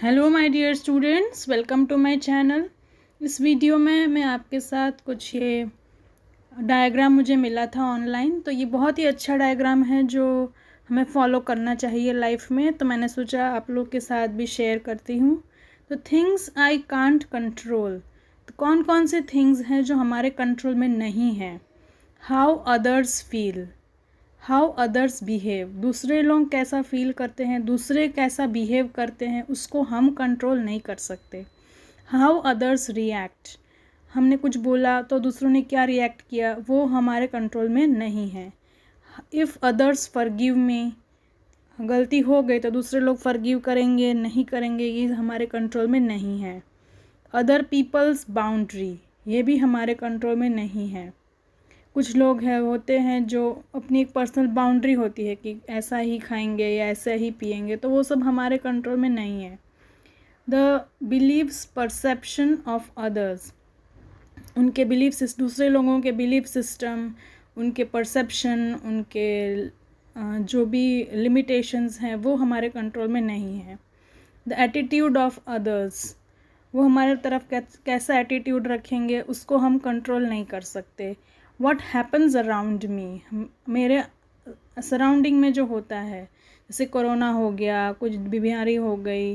Hello my dear students, welcome to my channel. इस video में मैं आपके साथ कुछ ये डायग्राम मुझे मिला था ऑनलाइन। तो ये बहुत ही अच्छा डायग्राम है जो हमें फॉलो करना चाहिए लाइफ में। तो मैंने सोचा आप लोग के साथ भी शेयर करती हूँ। तो थिंग्स आई कांट कंट्रोल, तो कौन कौन से थिंग्स हैं जो हमारे कंट्रोल में नहीं हैं। How others feel, how others behave, दूसरे लोग कैसा फील करते हैं, दूसरे कैसा बिहेव करते हैं, उसको हम कंट्रोल नहीं कर सकते। हाउ अदर्स रिएक्ट, हमने कुछ बोला तो दूसरों ने क्या रिएक्ट किया, वो हमारे कंट्रोल में नहीं है। इफ़ अदर्स फॉरगिव मी, गलती हो गई तो दूसरे लोग फॉरगिव करेंगे नहीं करेंगे, ये हमारे कंट्रोल में नहीं है। अदर पीपल्स बाउंड्री, ये भी हमारे कंट्रोल में नहीं है। कुछ लोग होते हैं जो अपनी एक पर्सनल बाउंड्री होती है कि ऐसा ही खाएंगे या ऐसा ही पिएंगे, तो वो सब हमारे कंट्रोल में नहीं है। The believes perception of others, उनके बिलीव, दूसरे लोगों के बिलीव सिस्टम, उनके परसेप्शन, उनके जो भी लिमिटेशंस हैं वो हमारे कंट्रोल में नहीं है। द एटीट्यूड ऑफ अदर्स, वो हमारे तरफ कैसा एटीट्यूड रखेंगे उसको हम कंट्रोल नहीं कर सकते। व्हाट हैपन्स अराउंड मी, मेरे सराउंडिंग में जो होता है, जैसे कोरोना हो गया, कुछ बीमारी हो गई,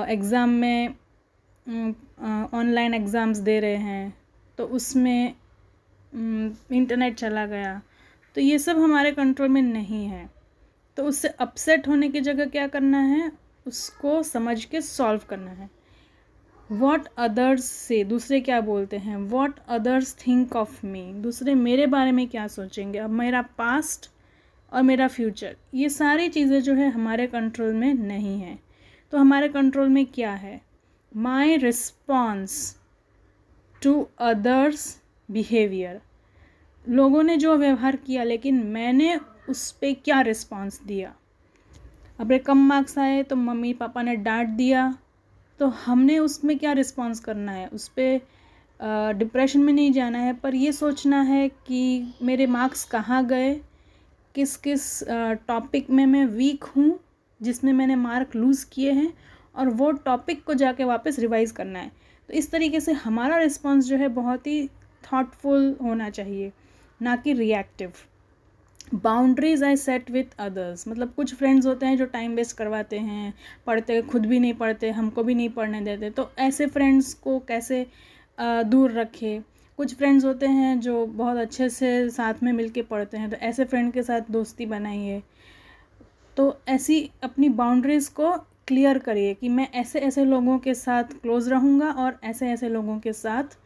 एग्ज़ाम में ऑनलाइन एग्ज़ाम्स दे रहे हैं तो उसमें इंटरनेट चला गया, तो ये सब हमारे कंट्रोल में नहीं है। तो उससे अपसेट होने की जगह क्या करना है, उसको समझ के सॉल्व करना है। वॉट अदर्स से, दूसरे क्या बोलते हैं, what others think of me, दूसरे मेरे बारे में क्या सोचेंगे। अब मेरा पास्ट और मेरा फ्यूचर, ये सारी चीज़ें जो है हमारे कंट्रोल में नहीं है। तो हमारे कंट्रोल में क्या है, my response to others behaviour, लोगों ने जो व्यवहार किया लेकिन मैंने उस पर क्या रिस्पॉन्स दिया। अब कम मार्क्स आए तो मम्मी पापा ने डांट दिया, तो हमने उसमें क्या रिस्पॉन्स करना है, उस पर डिप्रेशन में नहीं जाना है, पर ये सोचना है कि मेरे मार्क्स कहाँ गए, किस किस टॉपिक में मैं वीक हूँ जिसमें मैंने मार्क लूज़ किए हैं, और वो टॉपिक को जाके वापस रिवाइज़ करना है। तो इस तरीके से हमारा रिस्पॉन्स जो है बहुत ही थॉटफुल होना चाहिए, ना कि reactive. Boundaries I set with others, मतलब कुछ फ्रेंड्स होते हैं जो टाइम वेस्ट करवाते हैं, पढ़ते खुद भी नहीं पढ़ते, हमको भी नहीं पढ़ने देते, तो ऐसे फ्रेंड्स को कैसे दूर रखें। कुछ फ्रेंड्स होते हैं जो बहुत अच्छे से साथ में मिलके पढ़ते हैं, तो ऐसे फ्रेंड के साथ दोस्ती बनाइए। तो ऐसी अपनी बाउंड्रीज़ को क्लियर करिए कि मैं ऐसे ऐसे लोगों के साथ क्लोज़ रहूँगा और ऐसे ऐसे लोगों के साथ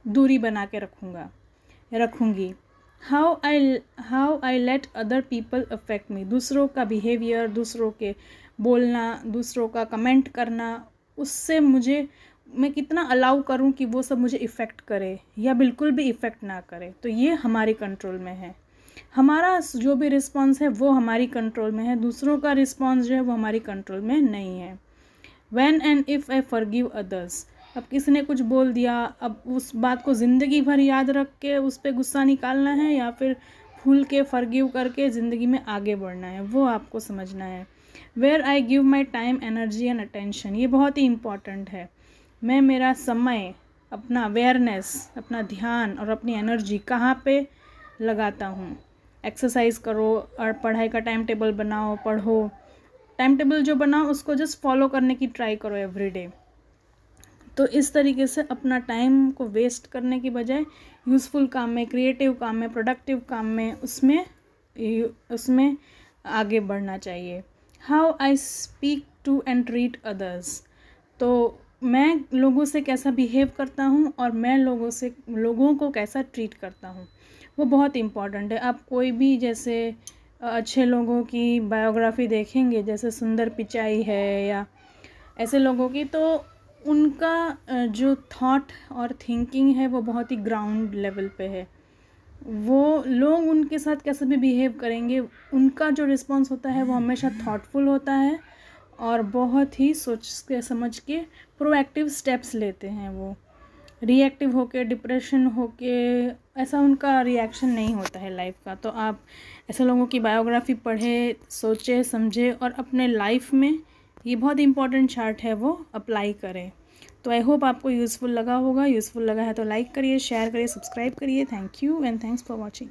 दूरी बना के रखूँगी। How I let other people affect me, दूसरों का बिहेवियर, दूसरों के बोलना, दूसरों का कमेंट करना, उससे मैं कितना अलाउ करूं कि वो सब मुझे इफ़ेक्ट करे या बिल्कुल भी इफ़ेक्ट ना करे। तो ये हमारे कंट्रोल में है। हमारा जो भी रिस्पॉन्स है वो हमारी कंट्रोल में है, दूसरों का रिस्पॉन्स जो है वो हमारी कंट्रोल में नहीं है। When and if I forgive others, अब किसी ने कुछ बोल दिया, अब उस बात को ज़िंदगी भर याद रख के उस पर गुस्सा निकालना है या फिर भूल के फॉरगिव करके ज़िंदगी में आगे बढ़ना है, वो आपको समझना है। Where I give my time, energy and attention, ये बहुत ही इम्पॉर्टेंट है। मैं मेरा समय, अपना अवेयरनेस, अपना ध्यान और अपनी एनर्जी कहाँ पे लगाता हूँ। एक्सरसाइज करो और पढ़ाई का टाइम टेबल बनाओ, पढ़ो। टाइम टेबल जो बनाओ उसको जस्ट फॉलो करने की ट्राई करो एवरीडे। तो इस तरीके से अपना टाइम को वेस्ट करने की बजाय यूज़फुल काम में, क्रिएटिव काम में, प्रोडक्टिव काम में, उसमें आगे बढ़ना चाहिए। How I speak to and treat others, तो मैं लोगों से कैसा बिहेव करता हूँ और मैं लोगों को कैसा ट्रीट करता हूँ, वो बहुत इम्पॉर्टेंट है। आप कोई भी जैसे अच्छे लोगों की बायोग्राफी देखेंगे, जैसे सुंदर पिचाई है या ऐसे लोगों की, तो उनका जो थॉट और थिंकिंग है वो बहुत ही ग्राउंड लेवल पे है। वो लोग उनके साथ कैसे भी बिहेव करेंगे, उनका जो रिस्पॉन्स होता है वो हमेशा थॉटफुल होता है और बहुत ही सोच के समझ के प्रोएक्टिव स्टेप्स लेते हैं। वो रिएक्टिव होके, डिप्रेशन होके, ऐसा उनका रिएक्शन नहीं होता है लाइफ का। तो आप ऐसे लोगों की बायोग्राफी पढ़े, सोचे समझे और अपने लाइफ में ये बहुत इंपॉर्टेंट चार्ट है, वो अप्लाई करें। तो आई होप आपको यूज़फुल लगा होगा। यूज़फुल लगा है तो लाइक करिए, शेयर करिए, सब्सक्राइब करिए। Thank you and thanks for watching.